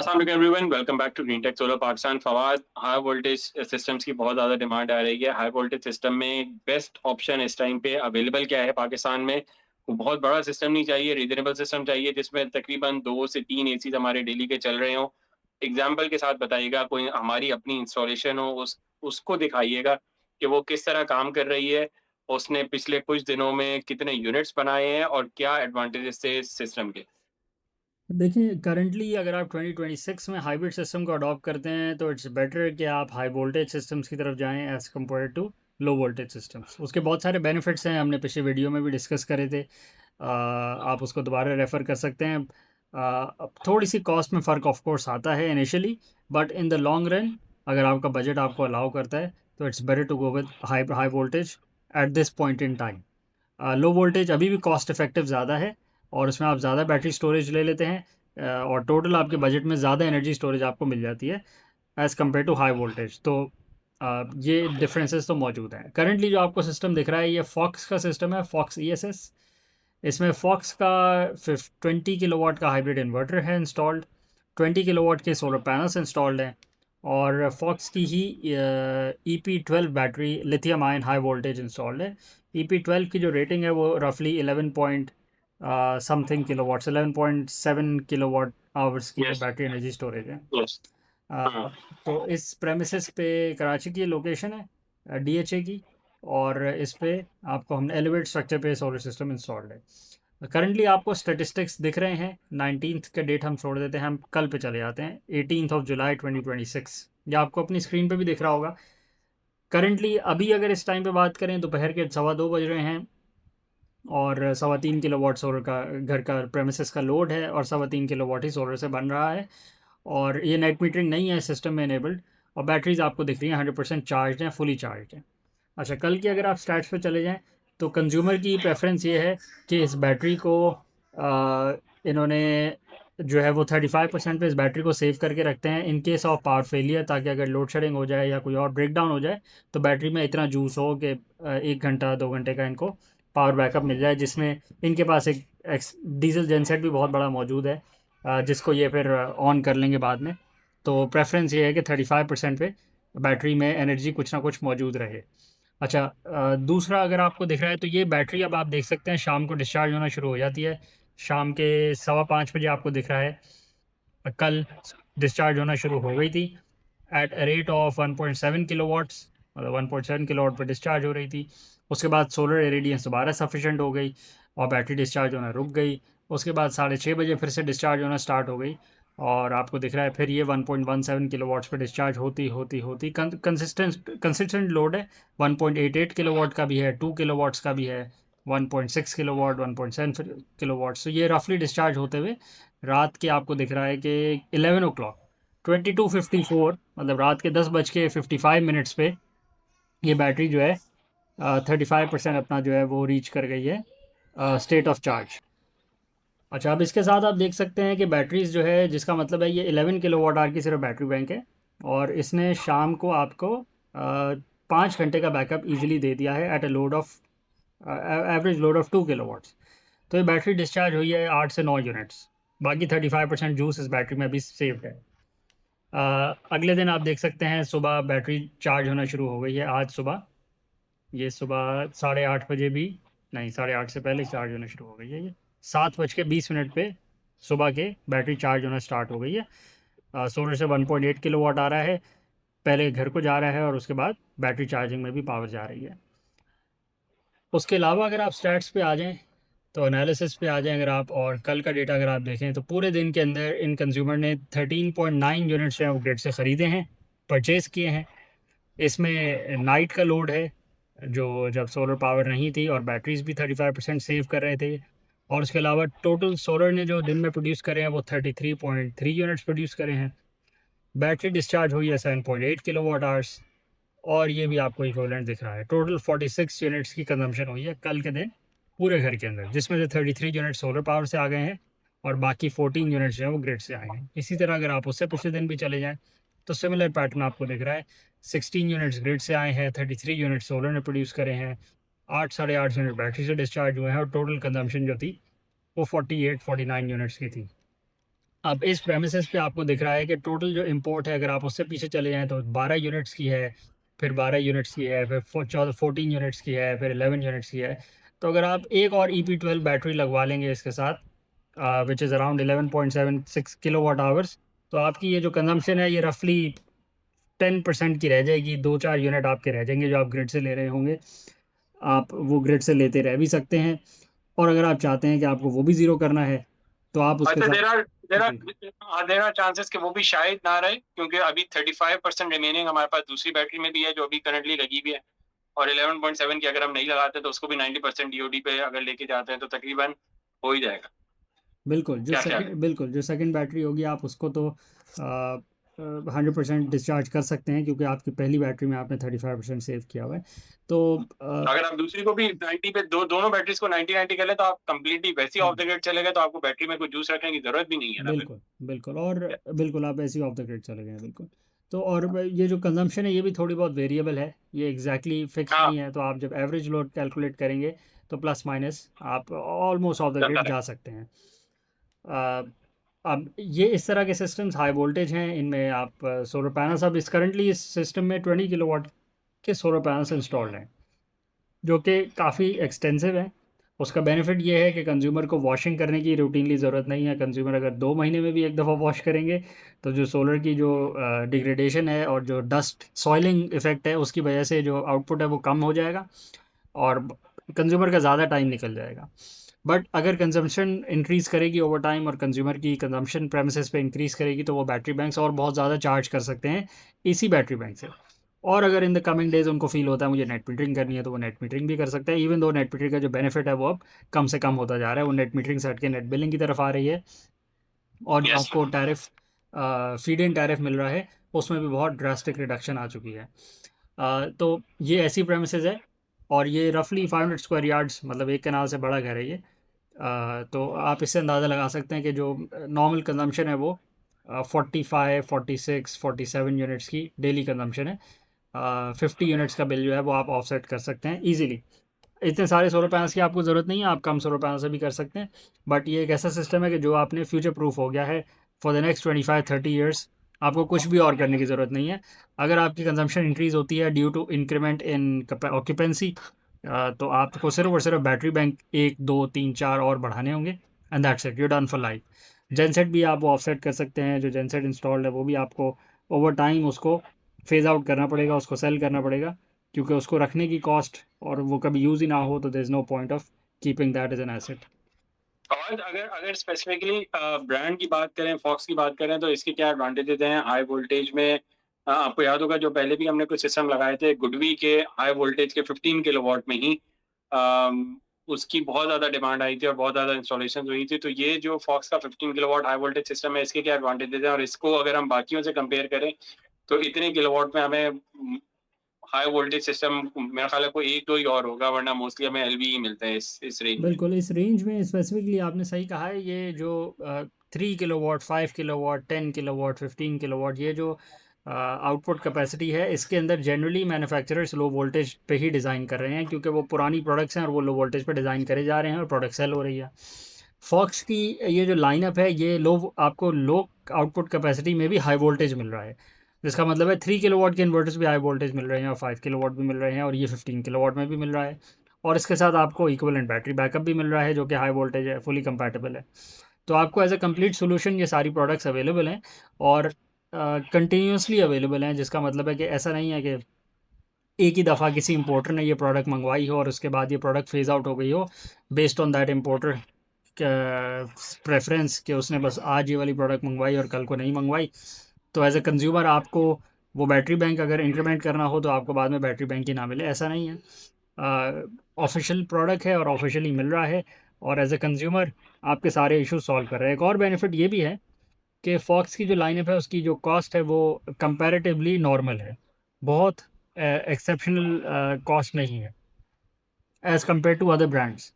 अस्सलाम everyone, welcome back to Green Tech Solar Pakistan. Fawad, high voltage systems की बहुत ज़्यादा डिमांड आ रही है। हाई वोल्टेज सिस्टम में बेस्ट ऑप्शन इस टाइम पे अवेलेबल क्या है पाकिस्तान में? वो बहुत बड़ा सिस्टम नहीं चाहिए, रीजनेबल सिस्टम चाहिए जिसमें तकरीबन 2 से 3 एसीज़ हमारे डेली के चल रहे हों। एग्ज़ाम्पल के साथ बताइएगा, कोई हमारी अपनी इंस्टॉलेशन हो, उसको दिखाइएगा कि वो किस तरह काम कर रही है, उसने पिछले कुछ दिनों में कितने यूनिट्स बनाए हैं और क्या एडवांटेजेस थे इस सिस्टम के। देखिए, करंटली अगर आप 2026 में हाइब्रिड सिस्टम को अडॉप्ट करते हैं तो इट्स बेटर कि आप हाई वोल्टेज सिस्टम्स की तरफ जाएं as compare to low voltage systems. उसके बहुत सारे बेनिफिट्स हैं, हमने पिछले वीडियो में भी डिस्कस करे थे। आप उसको दोबारा रेफ़र कर सकते हैं। अब थोड़ी-सी कॉस्ट में फ़र्क ऑफ कोर्स आता है initially, but in the long run अगर आपका बजट आपको अलाउ करता है तो it's better to go with high high voltage at this point in time. Low voltage अभी भी कॉस्ट इफ़ेक्टिव ज़्यादा है और उसमें आप ज़्यादा बैटरी स्टोरेज ले लेते हैं, और टोटल आपके बजट में ज़्यादा एनर्जी स्टोरेज आपको मिल जाती है as compare to high voltage. तो ये डिफरेंसेस तो मौजूद हैं। करंटली जो आपको सिस्टम दिख रहा है ये फॉक्स का सिस्टम है, फॉक्स ईएसएस। इसमें फॉक्स का 20 किलोवाट का हाइब्रिड इन्वर्टर है इंस्टॉल्ड, 20 किलोवाट के सोलर पैनल्स इंस्टॉल्ड हैं और फॉक्स की ही EP12 battery lithium ion high voltage installed है। EP12 की जो रेटिंग है वो रफली 11 point something kilowatts, 11.7 kilowatt hours की यस, बैटरी एनर्जी स्टोरेज है। यस। अ, तो इस प्रेमिसेस पे कराची की लोकेशन है, डीएचए की, और इस पे आपको हमने एलिवेट स्ट्रक्चर पे सोलर सिस्टम इंस्टॉल्ड है। करंटली आपको स्टैटिस्टिक्स दिख रहे हैं। 19th का डेट हम छोड़ देते हैं, हम कल पे चले जाते हैं, 18th ऑफ जुलाई 2026। ये आपको अपनी स्क्रीन पे भी दिख रहा होगा। करंटली अभी अगर इस टाइम पे बात करें, दोपहर के 2:15 बज रहे हैं और 3.25 किलोवाट सोलर का घर का प्रेमिसेस का लोड है और 3.25 किलोवाट ही सोलर से बन रहा है। और ये नेट मीटरिंग नहीं है सिस्टम में इनेबल्ड, और बैटरीज आपको दिख रही हैं 100% चार्ज हैं, फुली चार्ज हैं। अच्छा, कल की अगर आप स्टैट्स पे चले जाएं तो कंज्यूमर की प्रेफरेंस ये है कि इस बैटरी को इन्होंने जो है वो 35% पे इस बैटरी को सेव करके रखते हैं in case of power failure, ताकि अगर लोड शेडिंग हो जाए या कोई और ब्रेक डाउन हो जाए तो बैटरी में इतना जूस हो कि 1 घंटा 2 घंटे का इनको पावर बैकअप मिल जाए, जिसमें इनके पास एक डीजल जेनसेट भी बहुत बड़ा मौजूद है, जिसको ये फिर ऑन कर लेंगे बाद में। तो प्रेफरेंस ये है कि 35% पे बैटरी में एनर्जी कुछ ना कुछ मौजूद रहे। अच्छा, दूसरा अगर आपको दिख रहा है तो ये बैटरी अब आप देख सकते हैं शाम को डिस्चार्ज होना शुरू हो जाती है। शाम के 5:15 बजे आपको दिख रहा है। कल डिस्चार्ज होना शुरू हो गई थी at a rate of 1.7 kilowatts, मतलब 1.7 किलोवाट पर डिस्चार्ज हो रही थी। उसके बाद सोलर इरेडियंस दोबारा सफिशेंट हो गई और बैटरी डिस्चार्ज होना रुक गई। उसके बाद 6:30 बजे फिर से डिस्चार्ज होना स्टार्ट हो गई और आपको दिख रहा है फिर ये 1.17 किलोवाट्स पर डिस्चार्ज होती होती होती कंसिस्टेंट लोड है। 1.88 किलोवाट का भी है, 2 किलोवाट्स का भी है, 1.6 किलोवाट, 1.7 किलोवाट। तो ये रफली डिस्चार्ज होते हुए रात के आपको दिख रहा है कि 11 o'clock 22:54, मतलब रात के 10:55 पे ये बैटरी जो है 35% अपना जो है वो रीच कर गई है स्टेट ऑफ चार्ज। अच्छा, अब इसके साथ आप देख सकते हैं कि बैटरीज जो है, जिसका मतलब है ये 11 किलोवाट आवर की सिर्फ बैटरी बैंक है और इसने शाम को आपको 5 घंटे का बैकअप इजीली दे दिया है at a load of average load of 2 kilowatts. तो ये बैटरी डिस्चार्ज हुई है 8 से 9 यूनिट्स। बाकी 35% जूस इस बैटरी में अभी सेव्ड है। अगले दिन आप देख सकते हैं सुबह बैटरी चार्ज होना शुरू हो गई है। आज सुबह, ये सुबह 8:30 बजे भी नहीं, 8:30 से पहले चार्ज होना शुरू हो गई है। ये 7:20 पे सुबह के बैटरी चार्ज होना स्टार्ट हो गई है। सोलर से 1.8 किलोवाट आ रहा है, पहले घर को जा रहा है और उसके बाद बैटरी चार्जिंग में भी पावर जा रही है। उसके अलावा अगर आप स्टैट्स पे आ जाएँ, तो एनालिसिस पे आ जाएँ अगर आप, और कल का डेटा अगर आप देखें तो पूरे दिन के अंदर इन कंज्यूमर ने 13.9 यूनिट्स जो है वो ग्रिड से ख़रीदे हैं, परचेज़ किए हैं। इसमें नाइट का लोड है, जो जब सोलर पावर नहीं थी, और बैटरीज़ भी 35% सेव कर रहे थे। और उसके अलावा टोटल सोलर ने जो दिन में प्रोड्यूस करे हैं वो 33.3 यूनिट्स प्रोड्यूस करे हैं। बैटरी डिस्चार्ज हुई है 7.8 किलोवाट आवर्स, और ये भी आपको इक्विवेलेंट दिख रहा है। टोटल 46 यूनिट्स की कंजम्पशन हुई है कल के दिन पूरे घर के अंदर, जिसमें से 33 यूनिट सोलर पावर से आ गए हैं और बाकी 14 यूनिट्स जो हैं वो ग्रिड से आए हैं। इसी तरह अगर आप उससे पिछले दिन भी चले जाएँ तो सिमिलर पैटर्न आपको दिख रहा है। 16 यूनिट्स ग्रिड से आए हैं, 33 यूनिट सोलर ने प्रोड्यूस करे हैं, 8 साढ़े 8 यूनिट बैटरी से डिस्चार्ज हुए हैं और टोटल कंजम्पशन जो थी वो 48-49 यूनिट्स की थी। अब इस प्रेमिसेस पे आपको दिख रहा है कि टोटल जो इंपोर्ट है, अगर आप उससे पीछे चले जाएँ तो 12 यूनिट्स की है, फिर 12 यूनिट्स की है, फिर 14 यूनिट्स की है, फिर 11 यूनिट्स की है। तो अगर आप एक और EP12 बैटरी लगवा लेंगे इसके साथ, which is around 11.76 kilowatt hours, तो आपकी ये जो कंजम्पशन है ये रफली 10% की रह जाएगी। 2-4 यूनिट आपके रह जाएंगे जो आप ग्रिड से ले रहे होंगे। आप वो ग्रिड से लेते रह भी सकते हैं, और अगर आप चाहते हैं कि आपको वो भी ज़ीरो करना है तो आप उसके अच्छा, साथ। देर आर जी, देर आर चांसेस कि वो भी शायद ना रहे, क्योंकि अभी 35% रिमेनिंग हमारे पास दूसरी बैटरी में भी है जो अभी करंटली लगी भी है, और 11.7 की अगर हम नहीं लगाते तो उसको भी 90% DOD पे अगर लेके जाते हैं तो तकरीबन हो ही जाएगा। क्या ख्याल है? बिल्कुल, जो सेकंड बैटरी होगी आप उसको तो 100% डिस्चार्ज कर सकते हैं, क्योंकि आपकी पहली बैटरी में आपने 35% सेव किया हुआ है। तो अगर आप दूसरी को भी 90 पे दोनों बैटरीज को 90-90 कर ले तो आप कंप्लीटली वैसी ऑफ द ग्रिड चले गए, तो आपको बैटरी में कोई जूस रखने की जरूरत भी नहीं है ना फिर। बिल्कुल, बिल्कुल, और बिल्कुल आप ऐसे ही ऑफ द ग्रिड चले गए हैं, बिल्कुल। तो और ये जो कंज़म्पशन है ये भी थोड़ी बहुत वेरिएबल है, ये एग्ज़ैक्टली फिक्स हाँ, नहीं है। तो आप जब एवरेज लोड कैलकुलेट करेंगे तो प्लस माइनस आप ऑलमोस्ट ऑफ द चलता ग्रिड रहे। जा सकते हैं। अ, अब ये इस तरह के सिस्टम्स हाई वोल्टेज हैं, इनमें आप सोलर पैनल्स, अब इस करंटली इस सिस्टम में 20 किलोवाट के सोलर पैनल्स इंस्टॉल्ड हैं, जो कि काफ़ी एक्सटेंसिव है। उसका बेनिफिट ये है कि कंज्यूमर को वॉशिंग करने की रूटीनली ज़रूरत नहीं है। कंज्यूमर अगर 2 महीने में भी एक दफ़ा वॉश करेंगे, तो जो सोलर की जो डिग्रेडेशन है और जो डस्ट सॉइलिंग इफ़ेक्ट है, उसकी वजह से जो आउटपुट है वो कम हो जाएगा, और कंज्यूमर का ज़्यादा टाइम निकल जाएगा। बट अगर कंजम्पशन इंक्रीज़ करेगी ओवर टाइम, और कंज्यूमर की कंजम्पशन प्रेमिसेस पे इंक्रीज़ करेगी, तो वो बैटरी बैंक्स और बहुत ज़्यादा चार्ज कर सकते हैं इसी बैटरी बैंक से। और अगर इन द कमिंग डेज़ उनको फ़ील होता है मुझे नेट मीटरिंग करनी है, तो वो नेट मीटरिंग भी कर सकते हैं। इवन दो नेट मीटरिंग का जो बेनिफिट है वो अब कम से कम होता जा रहा है, वो नेट मीटरिंग से हट के नेट बिलिंग की तरफ आ रही है। और जो यस। आपको टैरिफ फीड इन टैरिफ मिल रहा है, उसमें भी बहुत ड्रास्टिक रिडक्शन आ चुकी है। तो ये ऐसी प्रेमिसेस है, और ये रफली 500 स्क्वायर यार्ड्स, मतलब एक कनाल से बड़ा घर है ये। तो आप इससे अंदाज़ा लगा सकते हैं कि जो नॉर्मल कंजम्पशन है वो 45, 46, 47 यूनिट्स की डेली कंजम्पशन है। 50 यूनिट्स का बिल जो है वो आप ऑफसेट कर सकते हैं ईजिली। इतने सारे सोलर पैनल्स की आपको ज़रूरत नहीं है, आप कम सोलर पैनल से भी कर सकते हैं। बट ये एक ऐसा सिस्टम है कि जो आपने फ्यूचर प्रूफ हो गया है फॉर द नेक्स्ट 25-30 ईयर्स। आपको कुछ भी और करने की ज़रूरत नहीं है। अगर आपकी कंजम्पशन इंक्रीज़ होती है due to increment in occupancy, तो आपको सिर्फ और सिर्फ बैटरी बैंक 1, 2, 3, 4 और बढ़ाने होंगे, and that's it, you done for life. Genset भी आप वो ऑफसेट कर सकते हैं, जो जेनसेट इंस्टॉल्ड है वो भी आपको ओवर टाइम उसको फेज़ आउट करना पड़ेगा, उसको सेल करना पड़ेगा, क्योंकि उसको रखने की कॉस्ट, और वो कभी यूज़ ही ना हो, तो there is no point of keeping that as an asset. और अगर अगर स्पेसिफिकली ब्रांड की बात करें, फॉक्स की बात करें, तो इसके क्या एडवांटेजेस हैं हाई वोल्टेज में? आपको याद होगा जो पहले भी हमने कुछ सिस्टम लगाए थे गुडवी के हाई वोल्टेज के 15 किलोवाट में ही, उसकी बहुत ज़्यादा डिमांड आई थी और बहुत ज़्यादा इंस्टॉलेशन हुई थी। तो ये जो फॉक्स का 15 किलोवाट हाई वोल्टेज सिस्टम है, इसके क्या एडवांटेजेस हैं, और इसको अगर हम बाकियों से कंपेयर करें तो इतने किलोवाट में हमें हाई वोल्टेज सिस्टम मेरा ख्याल है कोई एक दो ही और होगा, वरना मोस्टली हमें एलवी ही मिलता है इस रेंज में। बिल्कुल, इस रेंज में स्पेसिफिकली आपने सही कहा है। ये जो 3 किलोवाट, 5 किलोवाट, 10 किलोवाट, 15 किलोवाट, ये जो आउटपुट कैपेसिटी है, इसके अंदर जनरली मैन्युफैक्चरर्स लो वोल्टेज पे ही डिज़ाइन कर रहे हैं, क्योंकि वो पुरानी प्रोडक्ट्स हैं और वो लो वोल्टेज पे डिज़ाइन करे जा रहे हैं और प्रोडक्ट सेल हो रही है। फॉक्स की ये जो लाइनअप है, ये आपको लो आउटपुट कैपेसिटी में भी हाई वोल्टेज मिल रहा है। जिसका मतलब है 3 किलोवाट के इन्वर्टर्स भी हाई वोल्टेज मिल रहे हैं, और 5 किलोवाट भी मिल रहे हैं, और ये 15 किलोवाट में भी मिल रहा है। और इसके साथ आपको इक्विवेलेंट बैटरी बैकअप भी मिल रहा है, जो कि हाई वोल्टेज है, फुली कंपैटिबल है। तो आपको एज अ कंप्लीट सॉल्यूशन ये सारी प्रोडक्ट्स अवेलेबल हैं, और कंटिन्यूसली अवेलेबल हैं, जिसका मतलब है कि ऐसा नहीं है कि एक ही दफ़ा किसी इंपोर्टर ने ये प्रोडक्ट मंगवाई हो और उसके बाद ये प्रोडक्ट फेज़ आउट हो गई हो, based on that importer preference, कि उसने बस आज ये वाली प्रोडक्ट मंगवाई और कल को नहीं मंगवाई। तो एज अ कंज्यूमर आपको वो बैटरी बैंक अगर इंक्रीमेंट करना हो, तो आपको बाद में बैटरी बैंक ही ना मिले, ऐसा नहीं है। ऑफिशियल प्रोडक्ट है और ऑफिशियली मिल रहा है, और एज अ कंज्यूमर आपके सारे इश्यूज सॉल्व कर रहा है। एक और बेनिफिट ये भी है कि फॉक्स की जो लाइनअप है उसकी जो कॉस्ट है वो कंपैरेटिवली नॉर्मल है, बहुत एक्सेप्शनल कॉस्ट नहीं है as compare to other brands.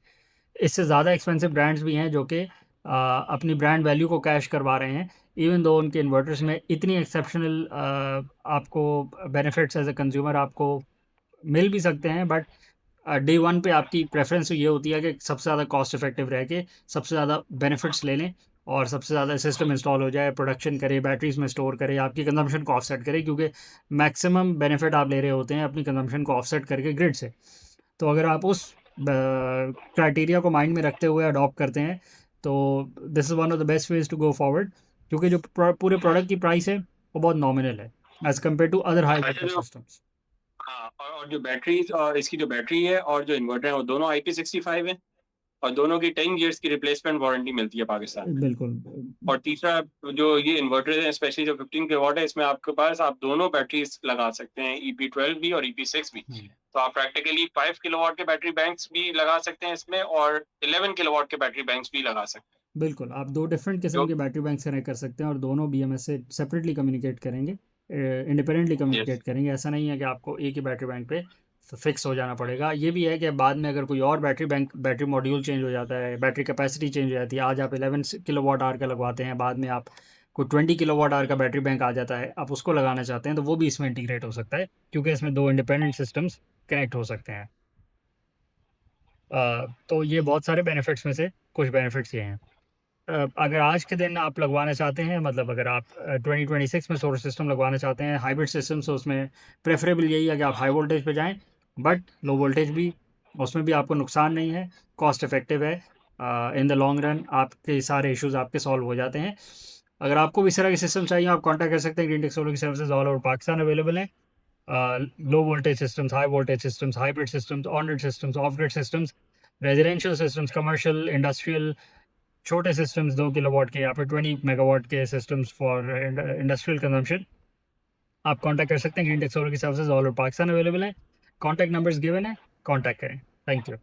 इससे ज़्यादा एक्सपेंसिव ब्रांड्स भी हैं जो कि अपनी ब्रांड वैल्यू को कैश करवा रहे हैं, इवन दो उनके इन्वर्टर्स में इतनी एक्सेप्शनल आपको बेनिफिट्स एज अ कंज्यूमर आपको मिल भी सकते हैं। बट डे वन पे आपकी प्रेफरेंस ये होती है कि सबसे ज़्यादा कॉस्ट इफेक्टिव रह के सबसे ज़्यादा बेनिफिट्स ले लें, और सबसे ज़्यादा सिस्टम इंस्टॉल हो जाए, प्रोडक्शन करे, बैटरीज़ में स्टोर करे, आपकी कंज़म्पशन को ऑफसेट करे, क्योंकि मैक्सिमम बेनिफिट आप ले रहे होते हैं अपनी कंज़म्पशन को ऑफसेट करके ग्रिड से। तो अगर आप उस क्राइटेरिया को माइंड में रखते हुए अडॉप्ट करते हैं, तो this is one of the best ways to go forward, क्योंकि जो पूरे प्रोडक्ट की प्राइस है, वो बहुत नॉमिनल है, as compare to other high वैसे वोल्टेज जो सिस्टम्स। हाँ, और जो बैटरीज़ और इसकी जो बैटरी है और जो इन्वर्टर है, वो दोनों IP65 है और दोनों की 10 इयर्स की रिप्लेसमेंट वारंटी मिलती है पाकिस्तान में। बिल्कुल। और तीसरा जो ये इन्वर्टर है, स्पेशली जो 15 किलोवाट है, इसमें आपके पास आप दोनों बैटरीज़ लगा सकते हैं, EP12 भी और EP6 भी। हुँ। तो आप प्रैक्टिकली 5 किलोवाट के बैटरी बैंक्स भी लगा सकते हैं इसमें और 11 किलोवाट के बैटरी बैंक्स भी लगा सकते हैं। बिल्कुल, आप 2 डिफरेंट किस्म जो के बैटरी बैंक्स कनेक्ट कर सकते हैं और दोनों BMS से सेपरेटली कम्युनिकेट करेंगे, इंडिपेंडेंटली यस, कम्युनिकेट करेंगे। ऐसा नहीं है कि आपको एक ही बैटरी बैंक पे फिक्स हो जाना पड़ेगा। ये भी है कि बाद में अगर कोई और बैटरी मॉड्यूल चेंज हो जाता है, बैटरी कैपेसिटी चेंज हो जाती है, आज आप 11 किलोवाट आवर का लगवाते हैं, बाद में आप को 20 किलोवाट आवर का बैटरी बैंक आ जाता है, आप उसको लगाना चाहते हैं, तो वो भी इसमें इंटीग्रेट हो सकता है, क्योंकि इसमें 2 इंडिपेंडेंट सिस्टम्स कनेक्ट हो सकते हैं। तो ये बहुत सारे बेनिफिट्स में से कुछ बेनिफिट्स ये हैं। अगर आज के दिन आप लगवाना चाहते हैं, मतलब अगर आप 2026 में सोलर सिस्टम लगवाना चाहते हैं, हाइब्रिड सिस्टम, तो उसमें प्रेफरेबल यही है कि आप हाई वोल्टेज पे जाएँ, बट लो वोल्टेज भी, उसमें भी आपको नुकसान नहीं है, कॉस्ट इफ़ेक्टिव है। इन द लॉन्ग रन आपके सारे इश्यूज़ आपके सॉल्व हो जाते हैं। अगर आपको भी इस तरह के सिस्टम चाहिए, आप कॉन्टैक्ट कर सकते हैं। ग्रीनटेक सोलर की services all over Pakistan available हैं। Low voltage systems, high voltage systems, hybrid systems, on grid systems, off grid systems, residential systems, commercial, industrial, छोटे सिस्टम्स 2 किलोवाट के या फिर 20 मेगावाट के सिस्टम्स फॉर इंडस्ट्रियल कंजम्पशन, आप contact कर सकते हैं। ग्रीनटेक सोलर की services all over Pakistan available हैं। कॉन्टैक्ट नंबर्स गिवन है, कॉन्टैक्ट करें। Thank you.